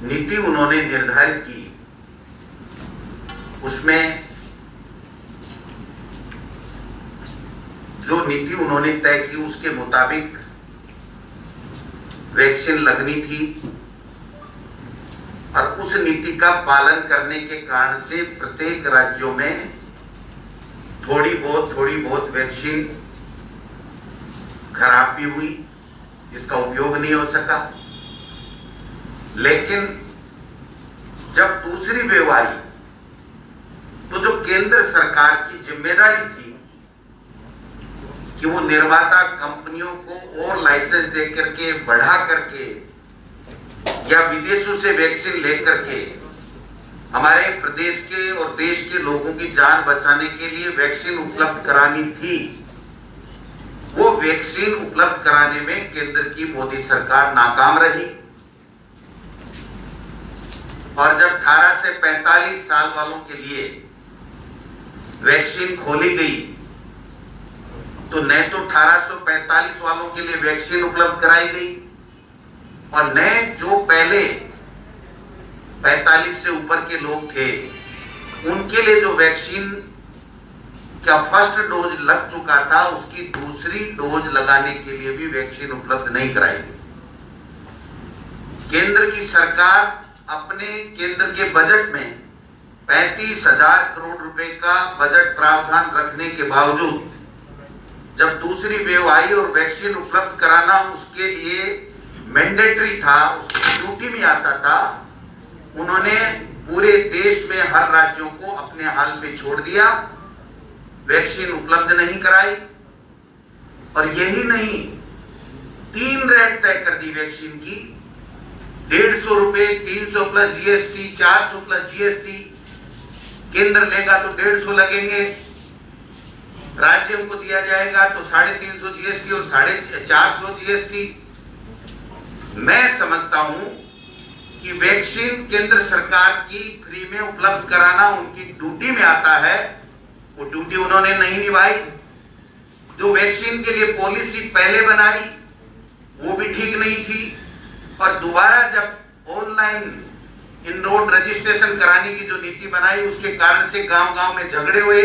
नीति उन्होंने निर्धारित की उसमें जो नीति उन्होंने तय की उसके मुताबिक वैक्सीन लगनी थी और उस नीति का पालन करने के कारण से प्रत्येक राज्यों में थोड़ी बहुत वैक्सीन खराब भी हुई, इसका उपयोग नहीं हो सका। लेकिन जब दूसरी वेव आई तो जो केंद्र सरकार की जिम्मेदारी थी कि वो निर्माता कंपनियों को और लाइसेंस दे करके बढ़ा करके या विदेशों से वैक्सीन लेकर के हमारे प्रदेश के और देश के लोगों की जान बचाने के लिए वैक्सीन उपलब्ध करानी थी, वो वैक्सीन उपलब्ध कराने में केंद्र की मोदी सरकार नाकाम रही। और जब 18 से 45 साल वालों के लिए वैक्सीन खोली गई तो न तो 1845 वालों के लिए वैक्सीन उपलब्ध कराई गई और न जो पहले 45 से ऊपर के लोग थे उनके लिए जो वैक्सीन का फर्स्ट डोज लग चुका था उसकी दूसरी डोज लगाने के लिए भी वैक्सीन उपलब्ध नहीं कराई गई। केंद्र की सरकार अपने केंद्र के बजट में 35,000 करोड़ रुपए का बजट प्रावधान रखने के बावजूद जब दूसरी वेव आई और वैक्सीन उपलब्ध कराना उसके लिए मैंडेटरी था, उसकी ड्यूटी में आता था, उन्होंने पूरे देश में हर राज्यों को अपने हाल पे छोड़ दिया, वैक्सीन उपलब्ध नहीं कराई। और यही नहीं, 3 रेट तय कर दी वैक्सीन की, 150 रुपए, 300 प्लस जीएसटी, 400 प्लस जीएसटी। केंद्र लेगा तो 150 लगेंगे, राज्यों को दिया जाएगा तो 350 जीएसटी और 450 जीएसटी। मैं समझता हूं कि वैक्सीन केंद्र सरकार की फ्री में उपलब्ध कराना उनकी ड्यूटी में आता है, वो ड्यूटी उन्होंने नहीं निभाई। जो वैक्सीन के लिए पॉलिसी पहले बनाई वो भी ठीक नहीं थी और दोबारा जब ऑनलाइन इनरोड रजिस्ट्रेशन कराने की जो नीति बनाई उसके कारण से गांव-गांव में झगड़े हुए।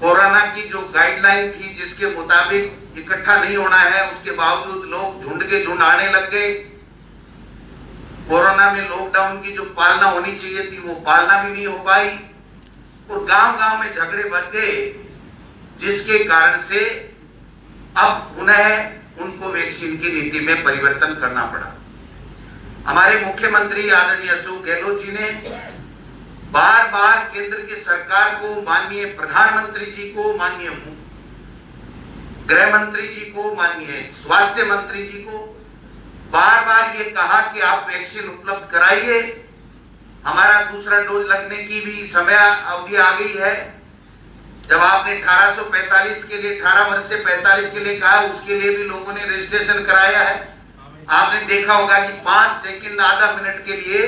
कोरोना की जो गाइडलाइन थी जिसके मुताबिक इकट्ठा नहीं होना है उसके बावजूद लोग झुंड के झुंड आने लग गए। कोरोना में लॉकडाउन की जो पालना होनी चाहिए थी वो पालना भी नहीं हो पाई और गांव-गांव में झगड़े बढ़ गए, जिसके कारण से अब पुनः उनको वैक्सीन की नीति में परिवर्तन करना पड़ा। हमारे मुख्यमंत्री आदरणीय अशोक गहलोत जी ने बार बार केंद्र की सरकार को, माननीय प्रधानमंत्री जी को, माननीय गृह मंत्री जी को, माननीय स्वास्थ्य मंत्री जी को बार बार ये कहा कि आप वैक्सीन उपलब्ध कराइए, हमारा दूसरा डोज लगने की भी समय अवधि आ गई है। जब आपने 1845 के लिए 18 वर्ष से 45 के लिए कहा उसके लिए भी लोगों ने रजिस्ट्रेशन कराया है। आपने देखा होगा कि 5 सेकंड आधा मिनट के लिए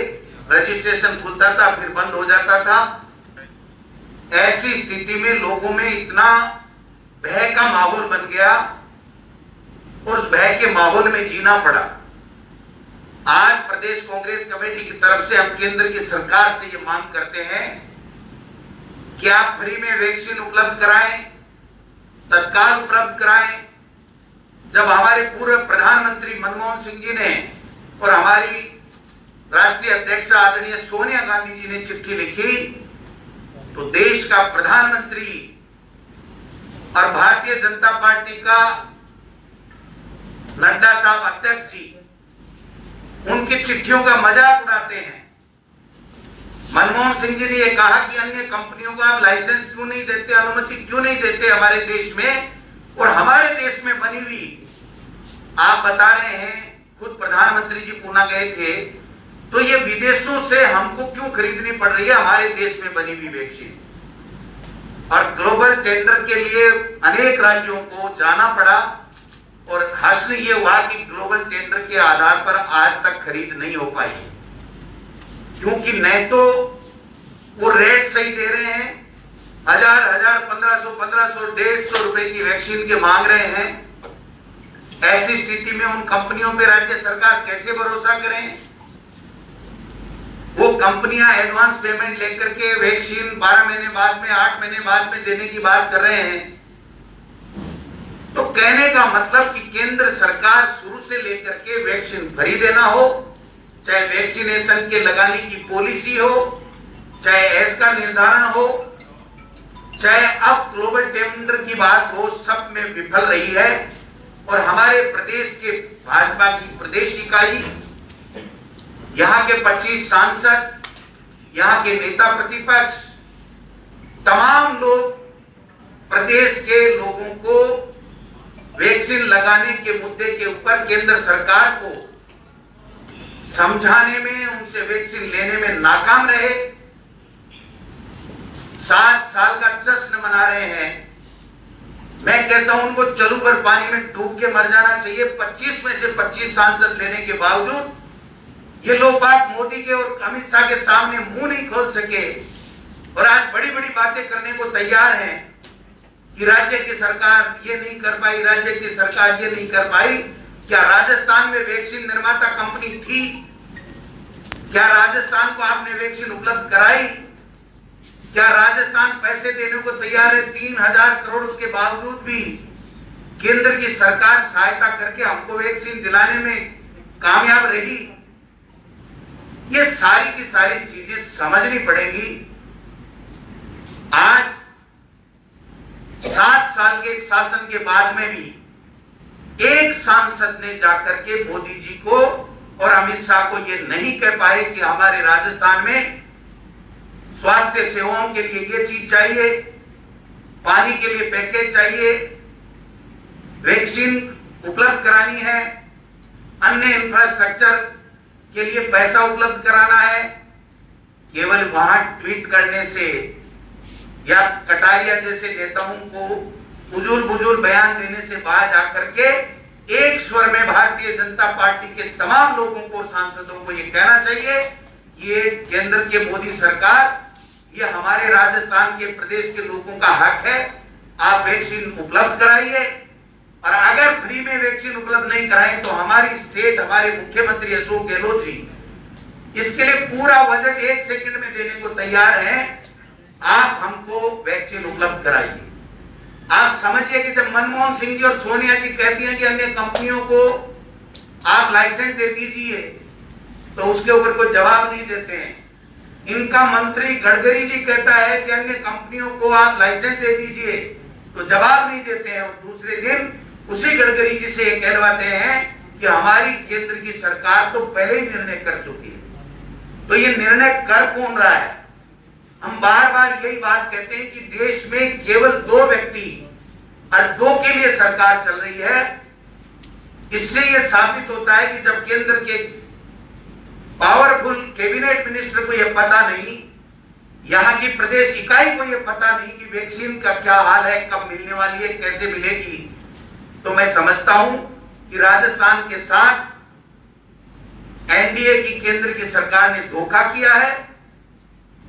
रजिस्ट्रेशन खुलता था फिर बंद हो जाता था। ऐसी स्थिति में लोगों में इतना भय का माहौल बन गया और उस भय के माहौल में जीना पड़ा। आज प्रदेश कांग्रेस कमेटी की तरफ से हम केंद्र की सरकार से ये मांग करते हैं कि आप फ्री में वैक्सीन उपलब्ध कराएं, तत्काल उपलब्ध कराएं। जब हमारे पूर्व प्रधानमंत्री मनमोहन सिंह जी ने और हमारी राष्ट्रीय अध्यक्ष आदरणीय सोनिया गांधी जी ने चिट्ठी लिखी तो देश का प्रधानमंत्री और भारतीय जनता पार्टी का नड्डा साहब अध्यक्ष जी उनकी चिट्ठियों का मजाक उड़ाते हैं। मनमोहन सिंह जी ने यह कहा कि अन्य कंपनियों को आप लाइसेंस क्यों नहीं देते, अनुमति क्यों नहीं देते हमारे देश में, और हमारे देश में बनी हुई आप बता रहे हैं, खुद प्रधानमंत्री जी पुणे गए थे, तो ये विदेशों से हमको क्यों खरीदनी पड़ रही है हमारे देश में बनी हुई वैक्सीन। और ग्लोबल टेंडर के लिए अनेक राज्यों को जाना पड़ा और हश्र ये हुआ कि ग्लोबल टेंडर के आधार पर आज तक खरीद नहीं हो पाई, क्योंकि न तो वो रेट सही दे रहे हैं, 1000, 1500, 1,500 रुपए की वैक्सीन के मांग रहे हैं। ऐसी स्थिति में उन कंपनियों पे राज्य सरकार कैसे भरोसा करें। कंपनियां एडवांस पेमेंट लेकर के वैक्सीन 12 महीने बाद में, 8 महीने बाद में देने की बात कर रहे हैं। तो कहने का मतलब कि केंद्र सरकार शुरू से लेकर के वैक्सीन फ्री देना हो, चाहे वैक्सीनेशन के लगाने की पॉलिसी हो, चाहे एज का निर्धारण हो, चाहे अब ग्लोबल टेंडर की बात हो, सब में विफल रही है। और हमारे प्रदेश के भाजपा की प्रदेश इकाई, यहां के 25 सांसद, यहां के नेता प्रतिपक्ष, तमाम लोग प्रदेश के लोगों को वैक्सीन लगाने के मुद्दे के ऊपर केंद्र सरकार को समझाने में, उनसे वैक्सीन लेने में नाकाम रहे। 7 साल का जश्न मना रहे हैं। मैं कहता हूं उनको चलू पर पानी में डूब के मर जाना चाहिए। 25 में से 25 सांसद लेने के बावजूद ये लोग बात मोदी के और अमित शाह के सामने मुंह नहीं खोल सके और आज बड़ी बड़ी बातें करने को तैयार हैं कि राज्य की सरकार ये नहीं कर पाई, राज्य की सरकार ये नहीं कर पाई। क्या राजस्थान में वैक्सीन निर्माता कंपनी थी? क्या राजस्थान को आपने वैक्सीन उपलब्ध कराई? क्या राजस्थान पैसे देने को तैयार है? 3000 करोड़ उसके बावजूद भी केंद्र की सरकार सहायता करके हमको वैक्सीन दिलाने में कामयाब रही। ये सारी की सारी चीजें समझनी पड़ेगी। आज 7 साल के शासन के बाद में भी एक सांसद ने जाकर के मोदी जी को और अमित शाह को ये नहीं कह पाए कि हमारे राजस्थान में स्वास्थ्य सेवाओं के लिए ये चीज चाहिए, पानी के लिए पैकेज चाहिए, वैक्सीन उपलब्ध करानी है, अन्य इंफ्रास्ट्रक्चर के लिए पैसा उपलब्ध कराना है। केवल वहां ट्वीट करने से या कटारिया जैसे नेताओं को बुजुल बयान देने से बाहर जाकर के एक स्वर में भारतीय जनता पार्टी के तमाम लोगों को और सांसदों को यह कहना चाहिए कि ये केंद्र के मोदी सरकार, ये हमारे राजस्थान के प्रदेश के लोगों का हक है। आप वैक्सीन उपलब्ध कराइए और अगर फ्री में वैक्सीन उपलब्ध नहीं कराएं तो हमारी स्टेट, हमारे मुख्यमंत्री अशोक गहलोत जी इसके लिए पूरा बजट 1 सेकंड में देने को तैयार हैं। आप हमको वैक्सीन उपलब्ध कराइए। आप समझिए कि जब मनमोहन सिंह जी और सोनिया जी कहती हैं कि अन्य कंपनियों को आप लाइसेंस दे दीजिए, तो उसके ऊपर कोई जवाब नहीं देते हैं। इनका मंत्री गडकरी जी कहता है कि अन्य कंपनियों को आप लाइसेंस दे दीजिए, तो जवाब नहीं देते हैं। और दूसरे दिन उसी गडकरी जी से ये कहलवाते हैं कि हमारी केंद्र की सरकार तो पहले ही निर्णय कर चुकी है। तो ये निर्णय कर कौन रहा है? हम बार बार यही बात कहते हैं कि देश में केवल 2 व्यक्ति और 2 के लिए सरकार चल रही है। इससे यह साबित होता है कि जब केंद्र के पावरफुल कैबिनेट मिनिस्टर को यह पता नहीं, यहां की प्रदेश इकाई को यह पता नहीं कि वैक्सीन का क्या हाल है, कब मिलने वाली है, कैसे मिलेगी, तो मैं समझता हूं कि राजस्थान के साथ एनडीए की केंद्र की सरकार ने धोखा किया है।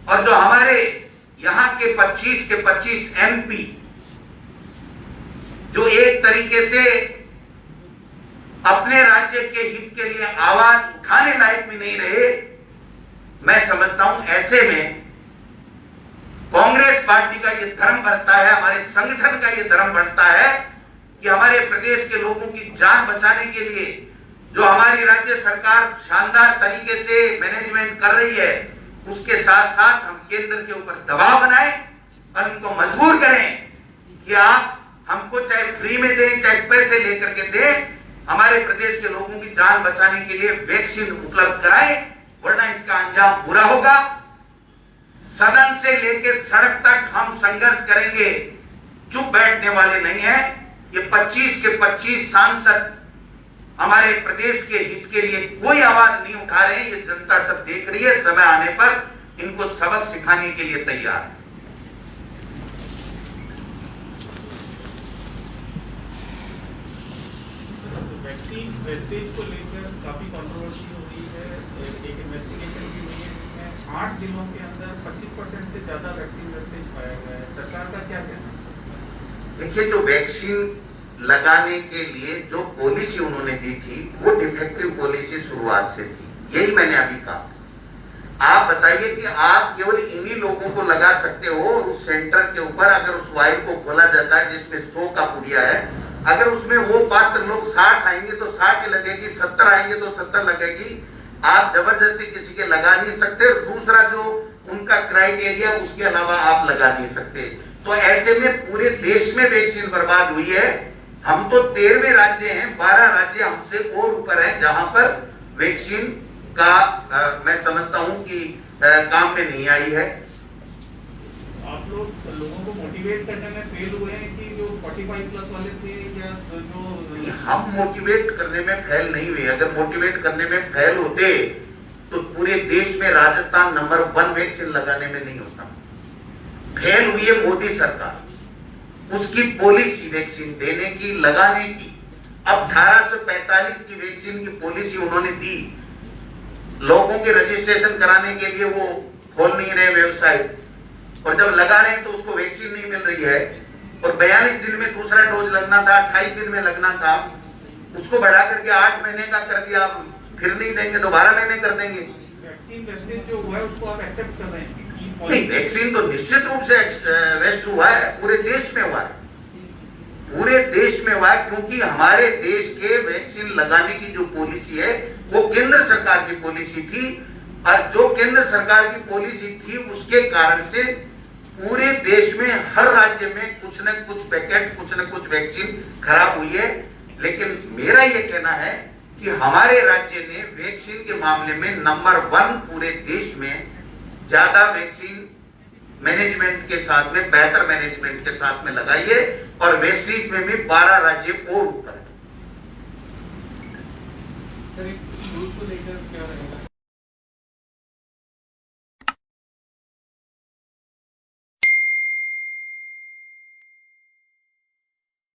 और जो हमारे यहां के 25 के 25 एमपी जो एक तरीके से अपने राज्य के हित के लिए आवाज उठाने लायक भी नहीं रहे, मैं समझता हूं ऐसे में कांग्रेस पार्टी का यह धर्म बनता है, हमारे संगठन का यह धर्म बनता है कि हमारे प्रदेश के लोगों की जान बचाने के लिए जो हमारी राज्य सरकार शानदार तरीके से मैनेजमेंट कर रही है, उसके साथ साथ हम केंद्र के ऊपर दबाव बनाएं और उनको मजबूर करें कि आप हमको चाहे फ्री में दें, चाहे पैसे लेकर के दें, हमारे प्रदेश के लोगों की जान बचाने के लिए वैक्सीन उपलब्ध कराएं, वरना इसका अंजाम बुरा होगा। सदन से लेकर सड़क तक हम संघर्ष करेंगे, चुप बैठने वाले नहीं हैं। ये 25 के 25 सांसद हमारे प्रदेश के हित के लिए कोई आवाज नहीं उठा रहे हैं। ये जनता सब देख रही है, समय आने पर इनको सबक सिखाने के लिए तैयार है। वैक्सीन वेस्टेज को लेकर काफी कंट्रोवर्सी हो रही है। एक इन्वेस्टिगेशन भी हुई है जिसमें 8 जिलों के अंदर 25% से ज्यादा वैक्सीन वेस्टेज पाया गया है। सरकार का क्या कहना है? देखिए, जो वैक्सीन लगाने के लिए जो पॉलिसी उन्होंने दी थी वो डिफेक्टिव पॉलिसी शुरुआत से थी, यही मैंने अभी कहा। आप बताइए कि आप केवल इन्हीं लोगों को लगा सकते हो और उस सेंटर के ऊपर अगर उस वाइल को खोला जाता है जिसमें 100 का पुड़िया है, अगर उसमें वो पात्र लोग 60 आएंगे तो 60 ही लगेगी, 70 आएंगे तो 70 लगेगी। आप जबरदस्ती किसी के लगा नहीं सकते। दूसरा जो उनका क्राइटेरिया उसके अलावा आप लगा नहीं सकते। तो ऐसे में पूरे देश में वैक्सीन बर्बाद हुई है। हम तो 13वें राज्य हैं, 12 राज्य हमसे और ऊपर हैं जहां पर वैक्सीन का मैं समझता हूं कि काम में नहीं आई है। आप लोगों को मोटिवेट करने में फेल हुए हैं कि जो 45 प्लस वाले थे या जो हम मोटिवेट करने में फेल नहीं हुए। अगर मोटिवेट करने में फेल होते तो पूरे देश में राजस्थान नंबर 1 वैक्सीन लगाने में नहीं होता। फेल हुई है मोदी सरकार, उसकी पॉलिसी वैक्सीन देने की, लगाने की। अब 1845 की वैक्सीन की पॉलिसी उन्होंने दी, लोगों के रजिस्ट्रेशन कराने के लिए वो खोल नहीं रहे वेबसाइट, और जब लगा रहे हैं तो उसको वैक्सीन नहीं मिल रही है। और 42 दिन में दूसरा डोज लगना था, 28 दिन में लगना था, उसको बढ़ा करके 8 महीने का कर दिया। फिर नहीं देंगे तो 12 महीने कर देंगे। वैक्सीन वेस्टेज जो हुआ है उसको आप एक्सेप्ट कर रहे हैं? नहीं, वैक्सीन तो निश्चित रूप से वेस्ट हुआ है, पूरे देश में हुआ है, पूरे देश में हुआ है, क्योंकि हमारे देश के वैक्सीन लगाने की जो पॉलिसी है वो केंद्र सरकार की पॉलिसी थी। और जो केंद्र सरकार की पॉलिसी थी उसके कारण से पूरे देश में हर राज्य में कुछ न कुछ पैकेट, कुछ न कुछ वैक्सीन खराब हुई है। लेकिन मेरा ये कहना है कि हमारे राज्य ने वैक्सीन के मामले में नंबर 1 पूरे देश में ज्यादा वैक्सीन मैनेजमेंट के साथ में, बेहतर मैनेजमेंट के साथ में लगाई है, और वेस्टेज में भी 12 राज्य और ऊपर है।